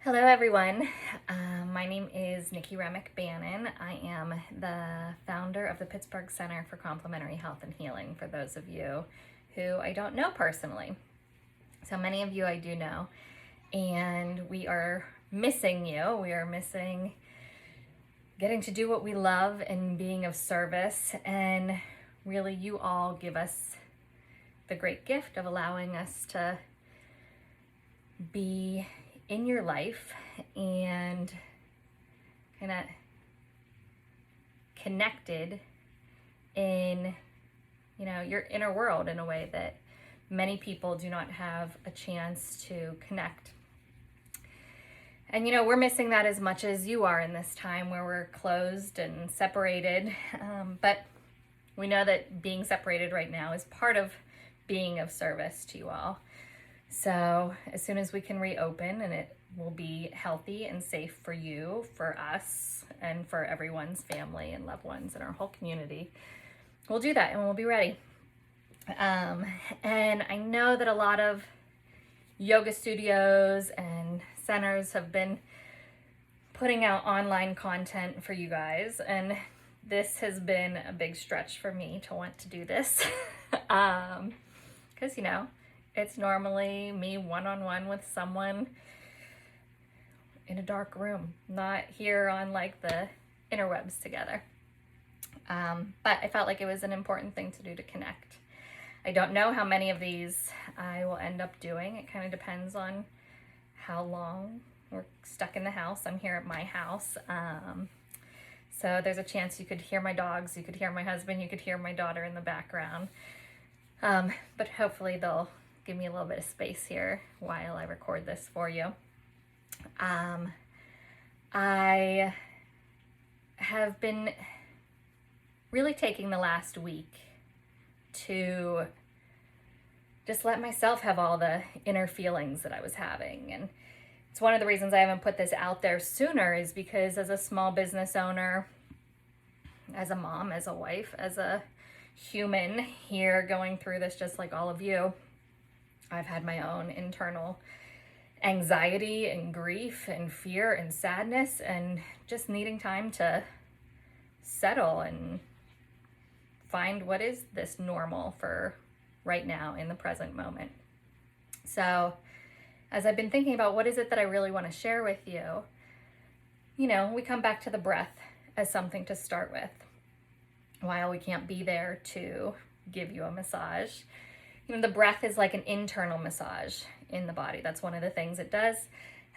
Hello everyone, my name is Nikki Remick Bannon. I am the founder of the Pittsburgh Center for Complementary Health and Healing, for those of you who I don't know personally. So many of you I do know, and we are missing you. We are missing getting to do what we love and being of service, and really you all give us the great gift of allowing us to be in your life and kind of connected in, your inner world in a way that many people do not have a chance to connect. And we're missing that as much as you are in this time where we're closed and separated. But we know that being separated right now is part of being of service to you all. So as soon as we can reopen and it will be healthy and safe for you, for us, and for everyone's family and loved ones in our whole community, we'll do that and we'll be ready. And I know that a lot of yoga studios and centers have been putting out online content for you guys, and this has been a big stretch for me to want to do this because it's normally me one-on-one with someone in a dark room, not here on like the interwebs together. But I felt like it was an important thing to do to connect. I don't know how many of these I will end up doing. It kind of depends on how long we're stuck in the house. I'm here at my house. So there's a chance you could hear my dogs, you could hear my husband, you could hear my daughter in the background. But hopefully they'll give me a little bit of space here while I record this for you. I have been really taking the last week to just let myself have all the inner feelings that I was having. And it's one of the reasons I haven't put this out there sooner is because as a small business owner, as a mom, as a wife, as a human here going through this just like all of you, I've had my own internal anxiety and grief and fear and sadness and just needing time to settle and find what is this normal for right now in the present moment. So as I've been thinking about what is it that I really want to share with you, we come back to the breath as something to start with. While we can't be there to give you a massage, the breath is like an internal massage in the body. That's one of the things it does.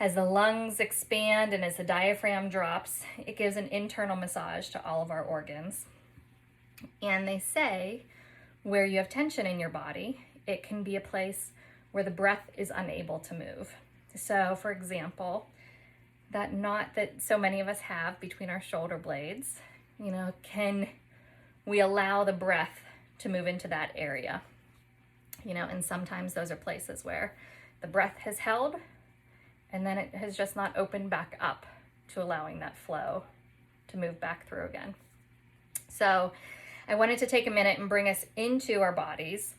As the lungs expand and as the diaphragm drops, it gives an internal massage to all of our organs. And they say where you have tension in your body, it can be a place where the breath is unable to move. So for example, that knot that so many of us have between our shoulder blades, can we allow the breath to move into that area? And sometimes those are places where the breath has held and then it has just not opened back up to allowing that flow to move back through again. So I wanted to take a minute and bring us into our bodies,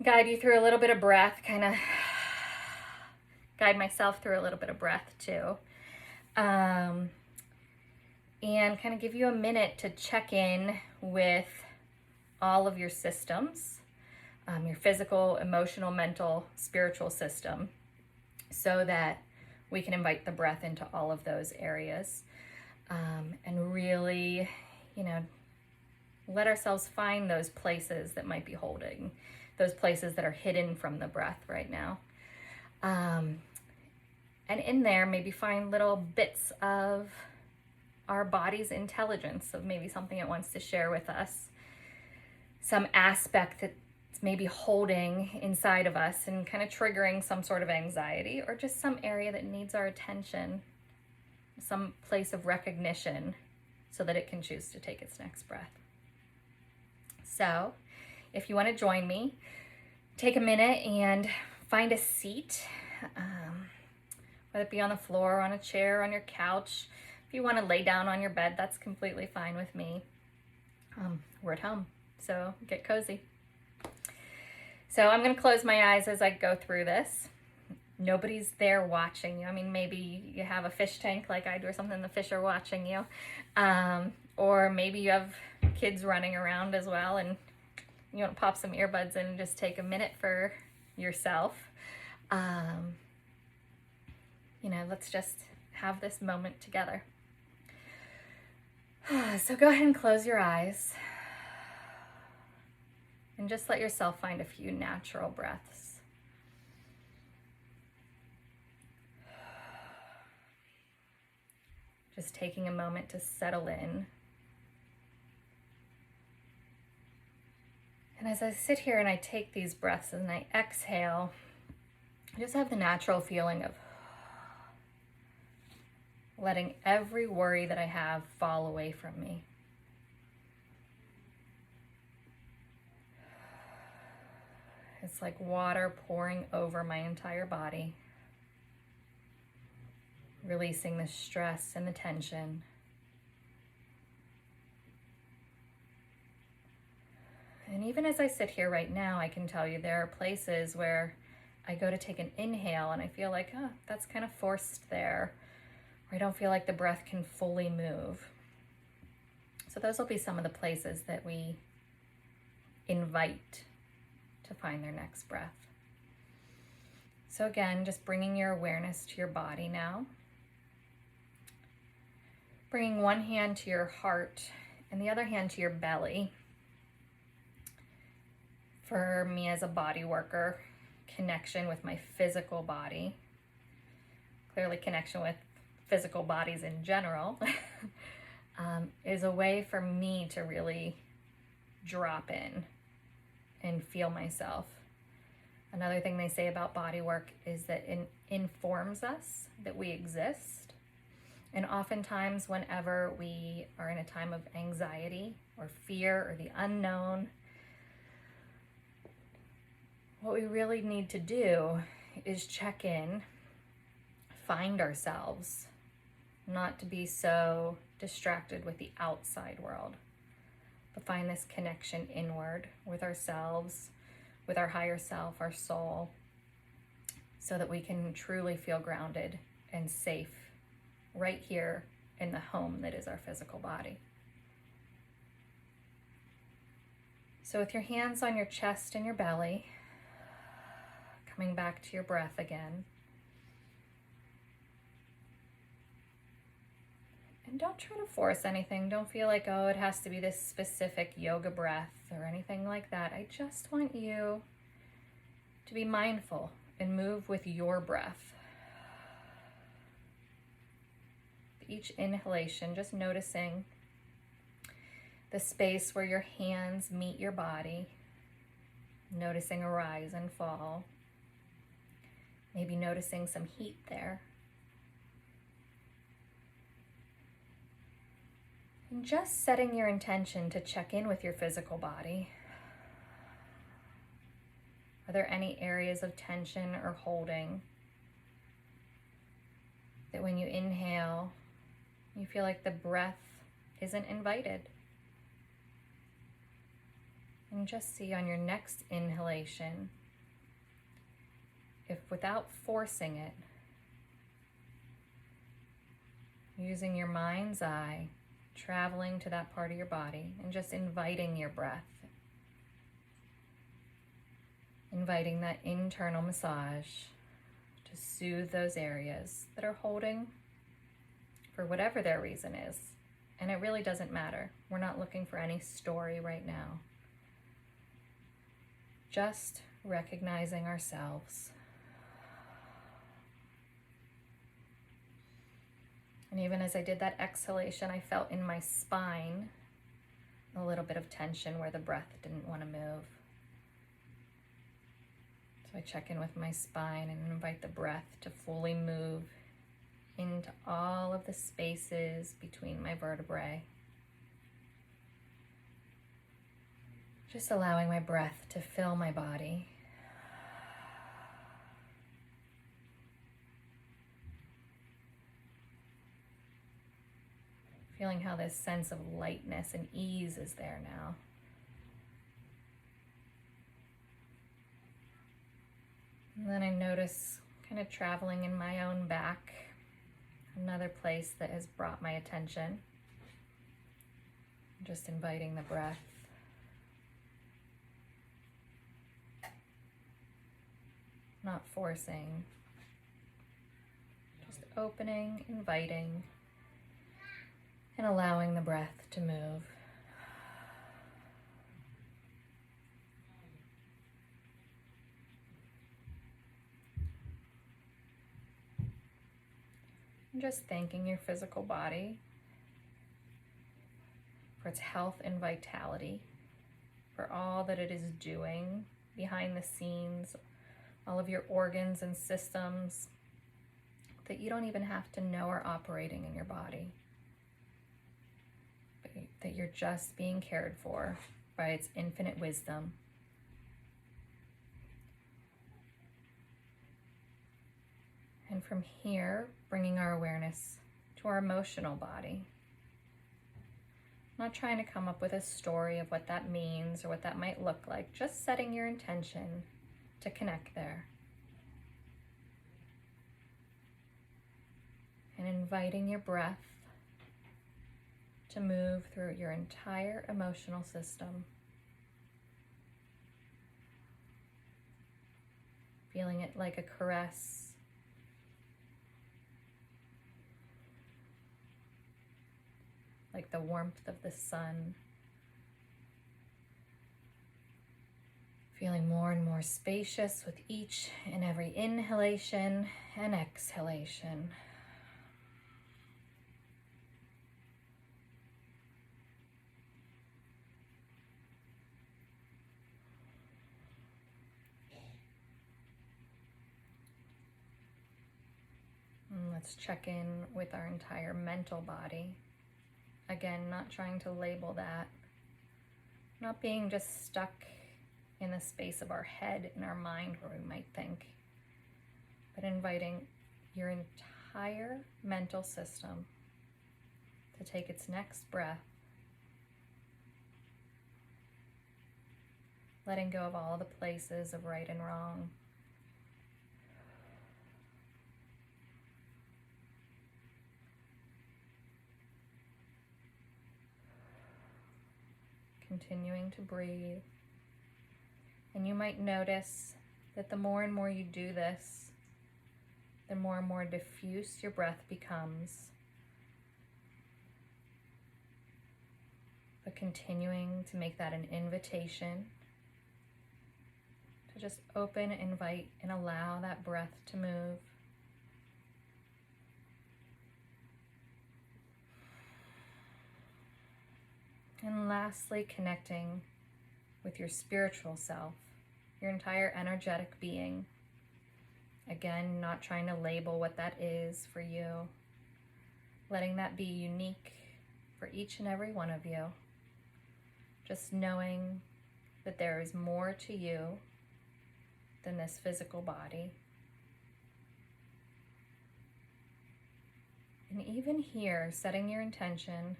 guide you through a little bit of breath, kind of guide myself through a little bit of breath too. And kind of give you a minute to check in with all of your systems, your physical, emotional, mental, spiritual system, so that we can invite the breath into all of those areas, and really, let ourselves find those places that might be holding, those places that are hidden from the breath right now. And in there, maybe find little bits of our body's intelligence, of maybe something it wants to share with us, some aspect that's maybe holding inside of us and kind of triggering some sort of anxiety, or just some area that needs our attention, some place of recognition so that it can choose to take its next breath. So if you want to join me, take a minute and find a seat, whether it be on the floor, on a chair, on your couch. If you want to lay down on your bed, that's completely fine with me. We're at home, so get cozy. So I'm going to close my eyes as I go through this. Nobody's there watching you. I mean, maybe you have a fish tank like I do or something, the fish are watching you. Or maybe you have kids running around as well and you want to pop some earbuds in and just take a minute for yourself. Let's just have this moment together. So go ahead and close your eyes and just let yourself find a few natural breaths. Just taking a moment to settle in. And as I sit here and I take these breaths and I exhale, I just have the natural feeling of letting every worry that I have fall away from me. It's like water pouring over my entire body, releasing the stress and the tension. And even as I sit here right now, I can tell you there are places where I go to take an inhale and I feel like, oh, that's kind of forced there. Or I don't feel like the breath can fully move. So those will be some of the places that we invite to find their next breath. So again, just bringing your awareness to your body now. Bringing one hand to your heart and the other hand to your belly. For me as a body worker, connection with my physical body. Clearly connection with physical bodies in general is a way for me to really drop in and feel myself. Another thing they say about body work is that it informs us that we exist. And oftentimes whenever we are in a time of anxiety or fear or the unknown, what we really need to do is check in, find ourselves, not to be so distracted with the outside world, but find this connection inward with ourselves, with our higher self, our soul, so that we can truly feel grounded and safe right here in the home that is our physical body. So with your hands on your chest and your belly, coming back to your breath again. And don't try to force anything. Don't feel like, oh, it has to be this specific yoga breath or anything like that. I just want you to be mindful and move with your breath. Each inhalation, just noticing the space where your hands meet your body, noticing a rise and fall, maybe noticing some heat there. And just setting your intention to check in with your physical body. Are there any areas of tension or holding that when you inhale, you feel like the breath isn't invited? And just see on your next inhalation, if without forcing it, using your mind's eye, traveling to that part of your body and just inviting your breath, inviting that internal massage to soothe those areas that are holding for whatever their reason is. And it really doesn't matter. We're not looking for any story right now. Just recognizing ourselves. And even as I did that exhalation, I felt in my spine a little bit of tension where the breath didn't want to move. So I check in with my spine and invite the breath to fully move into all of the spaces between my vertebrae. Just allowing my breath to fill my body. Feeling how this sense of lightness and ease is there now. And then I notice kind of traveling in my own back, another place that has brought my attention. Just inviting the breath. Not forcing, just opening, inviting, and allowing the breath to move. And just thanking your physical body for its health and vitality, for all that it is doing behind the scenes, all of your organs and systems that you don't even have to know are operating in your body, but that you're just being cared for by its infinite wisdom. And from here, bringing our awareness to our emotional body. Not trying to come up with a story of what that means or what that might look like, just setting your intention to connect there. And inviting your breath to move through your entire emotional system. Feeling it like a caress. Like the warmth of the sun. Feeling more and more spacious with each and every inhalation and exhalation. And let's check in with our entire mental body. Again, not trying to label that. Not being just stuck in the space of our head and our mind where we might think, but inviting your entire mental system to take its next breath, letting go of all the places of right and wrong. Continuing to breathe. And you might notice that the more and more you do this, the more and more diffuse your breath becomes. But continuing to make that an invitation to just open, invite, and allow that breath to move. And lastly, connecting with your spiritual self, your entire energetic being. Again, not trying to label what that is for you. Letting that be unique for each and every one of you. Just knowing that there is more to you than this physical body. And even here, setting your intention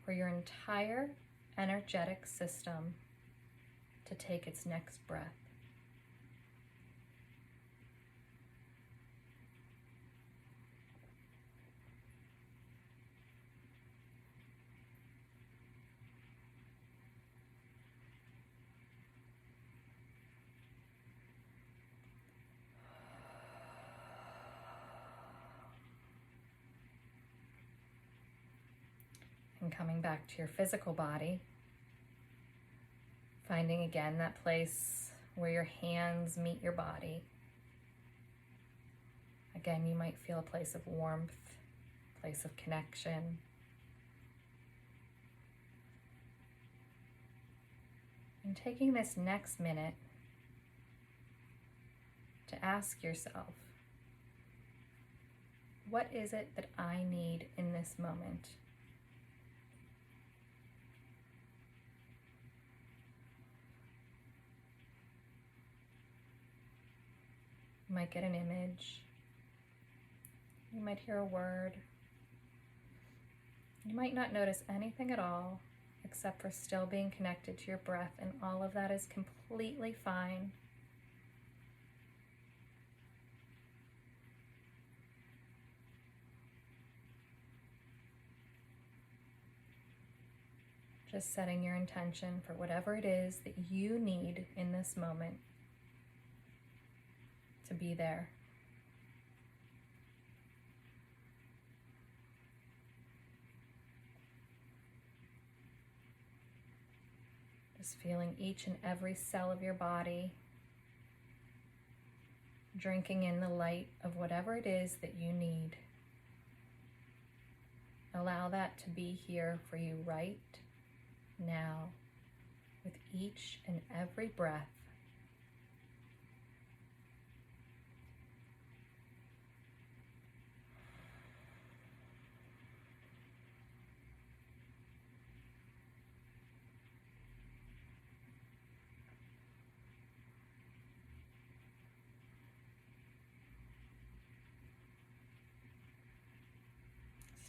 for your entire energetic system to take its next breath. And coming back to your physical body, finding again that place where your hands meet your body. Again, you might feel a place of warmth, a place of connection. And taking this next minute to ask yourself, what is it that I need in this moment? You might get an image. You might hear a word. You might not notice anything at all except for still being connected to your breath, and all of that is completely fine. Just setting your intention for whatever it is that you need in this moment to be there. Just feeling each and every cell of your body, drinking in the light of whatever it is that you need. Allow that to be here for you right now with each and every breath.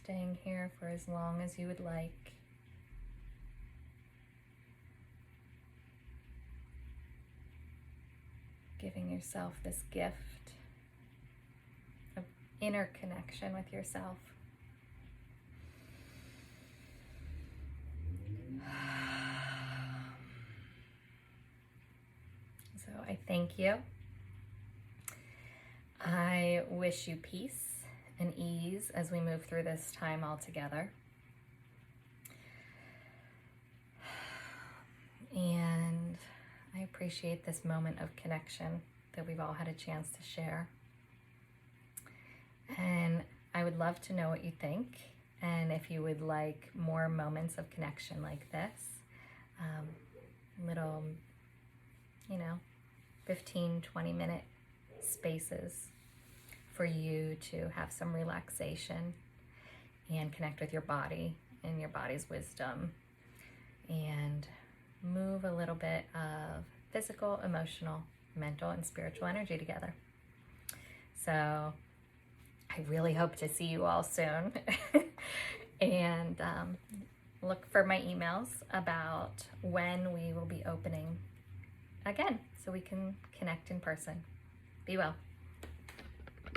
Staying here for as long as you would like. Giving yourself this gift of inner connection with yourself. So I thank you. I wish you peace and ease as we move through this time all together. And I appreciate this moment of connection that we've all had a chance to share. And I would love to know what you think. And if you would like more moments of connection like this, little, 15, 20-minute spaces for you to have some relaxation and connect with your body and your body's wisdom and move a little bit of physical, emotional, mental, and spiritual energy together. So I really hope to see you all soon. And look for my emails about when we will be opening again so we can connect in person. Be well.